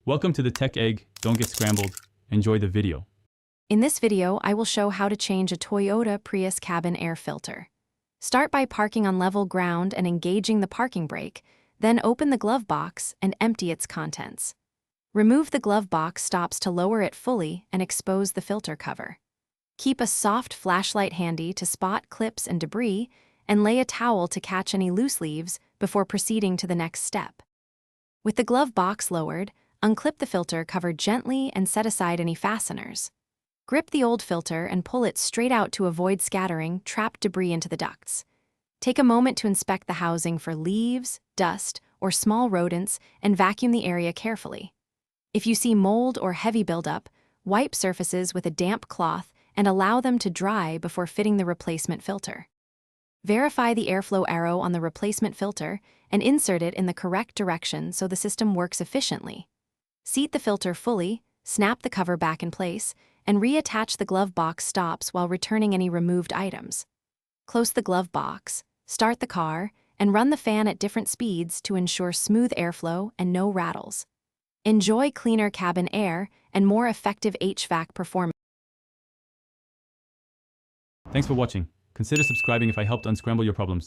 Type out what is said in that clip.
Welcome to the Tech Egg. Don't get scrambled. Enjoy the video. In this video, I will show how to change a Toyota Prius cabin air filter. Start by parking on level ground and engaging the parking brake, then open the glove box and empty its contents. Remove the glove box stops to lower it fully and expose the filter cover. Keep a soft flashlight handy to spot clips and debris, and lay a towel to catch any loose leaves before proceeding to the next step. With the glove box lowered, unclip the filter cover gently and set aside any fasteners. Grip the old filter and pull it straight out to avoid scattering trapped debris into the ducts. Take a moment to inspect the housing for leaves, dust, or small rodents and vacuum the area carefully. If you see mold or heavy buildup, wipe surfaces with a damp cloth and allow them to dry before fitting the replacement filter. Verify the airflow arrow on the replacement filter and insert it in the correct direction so the system works efficiently. Seat the filter fully, snap the cover back in place, and reattach the glove box stops while returning any removed items. Close the glove box, start the car, and run the fan at different speeds to ensure smooth airflow and no rattles. Enjoy cleaner cabin air and more effective HVAC performance. Thanks for watching. Consider subscribing if I helped unscramble your problems.